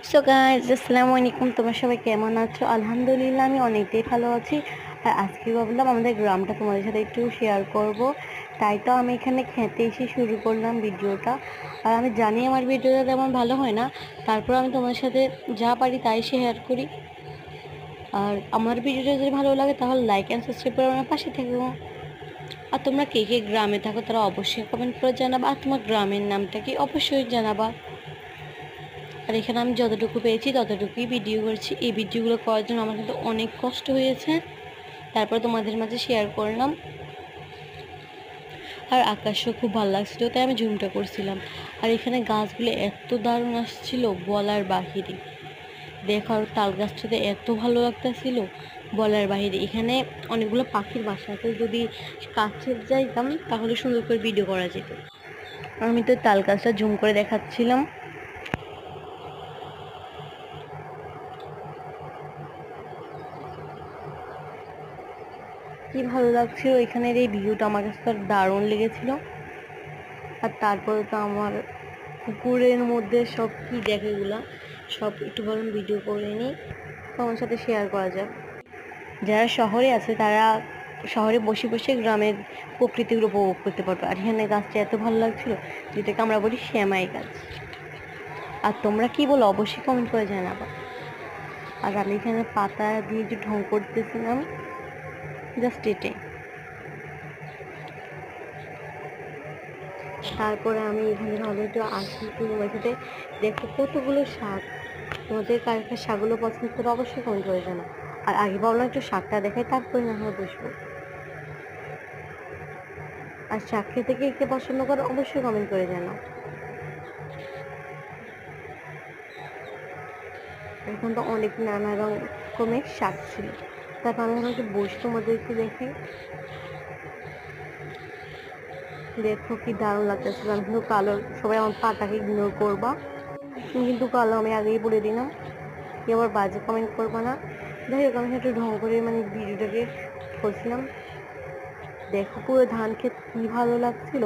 So guys, আসসালামু আলাইকুম। তোমরা সবাই কেমন আছো? আলহামদুলিল্লাহ আমি অনেকটাই ভালো আছি। আর আজকে ভাবলাম আমাদের গ্রামটা তোমাদের সাথে একটু শেয়ার করব। তাই তো আমি এখানে খেতে এসে শুরু করলাম ভিডিওটা। আর আমি জানি আমার ভিডিওটা তেমন ভালো হয় না, তারপর আমি তোমাদের সাথে যা পারি তাই শেয়ার করি। আর আমার ভিডিওটা যদি ভালো লাগে তাহলে লাইক অ্যান্ড সাবস্ক্রাইব করে আমার পাশে থেকো। আর তোমরা কে কে গ্রামে থাকো তারা অবশ্যই কমেন্ট করে জানাবা। আর তোমার গ্রামের নামটা কি অবশ্যই জানাবা। আর এখানে আমি যতটুকু পেয়েছি ততটুকুই ভিডিও করেছি। এই ভিডিওগুলো করার জন্য আমার কিন্তু অনেক কষ্ট হয়েছে, তারপর তোমাদের মাঝে শেয়ার করলাম। আর আকাশও খুব ভালো লাগছিল, তাই আমি ঝুমটা করছিলাম। আর এখানে গাছগুলো এত দারুণ আসছিল বলার বাহিরে। দেখো, আর তাল গাছটাতে এত ভালো লাগতেছিল বলার বাহিরে। এখানে অনেকগুলো পাখির বাসা আছে, যদি কাছে যাইতাম তাহলে সুন্দর করে ভিডিও করা যেত। আমি তো তাল গাছটা জুম করে দেখাচ্ছিলাম। কি ভালো লাগছিল এখানের এই ভিউটা, আমার কাছে তো দারুণ লেগেছিল। আর তারপরে তো আমার পুকুরের মধ্যে সব কি দেখে এগুলা সব একটু বরং ভিডিও করে নিই, তোমার সাথে শেয়ার করা যায়। যারা শহরে আছে তারা শহরে বসে বসে গ্রামের প্রকৃতিগুলো উপভোগ করতে পারবে। আর এখানে গাছটা এত ভালো লাগছিল, যেটাকে আমরা বলি শ্যামাই গাছ। আর তোমরা কি বলো অবশ্যই কমেন্ট করে জানাবা। আর আমি এখানে পাতা দিয়ে যে ঢং করতেছিলাম, জাস্ট এটাই। তারপরে আমি এখানে ভালো একটু আসি তোমার সাথে। দেখো কতগুলো শাক, তোমাদের কার কার শাকগুলো পছন্দ করে অবশ্যই কমেন্ট করে জানো। আর আগে ভাবলাম একটু শাকটা দেখাই, তারপরে না হয় বসবো। আর শাক খেতে কে কে পছন্দ করো অবশ্যই কমেন্ট করে জানাও। এখন তো অনেক নানা রকমের শাক ছিল। তারপর আমি ভাবলাম একটু বসে তোমাদেরকে দেখি। দেখো কি দারুণ লাগতেছিল। আমি কিন্তু কালো, সবাই আমার পাটাকে ইগনোর করবা, তুমি কিন্তু কালো আমি আগেই বলে দিলাম। কেউ আবার বাজে কমেন্ট করবা না। যাই হোক, আমি একটু ঢং করে ভিডিওটাকে করছিলাম। দেখো পুরো ধান ক্ষেত কি ভালো লাগছিল।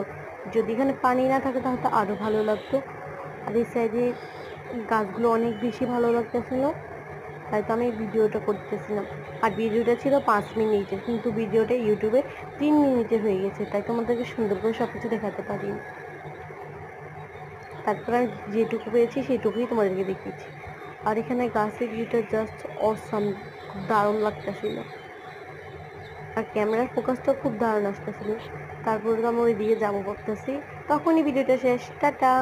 যদি এখানে পানি না থাকে তাহলে তো আরো ভালো লাগতো। আর এই সাইডে গাছগুলো অনেক বেশি ভালো লাগতেছিল, তাই তো আমি ভিডিওটা করতেছিলাম। আর ভিডিওটা ছিল 5 মিনিটের, কিন্তু ভিডিওটা ইউটিউবে 3 মিনিটের হয়ে গেছে, তাই তোমাদেরকে সুন্দর করে সব কিছু দেখাতে পারি। তারপর আমি যেটুকু পেয়েছি সেটুকুই তোমাদেরকে দেখিয়েছি। আর এখানে গাছের ভিউটা জাস্ট অসাম, খুব দারুণ লাগতেছিল। আর ক্যামেরার ফোকাসটা খুব দারুণ আসতেছিল। তারপরে তো আমরা ওই দিকে যাবো ভাবতেছি, তখনই ভিডিওটা শেষ। টাটা।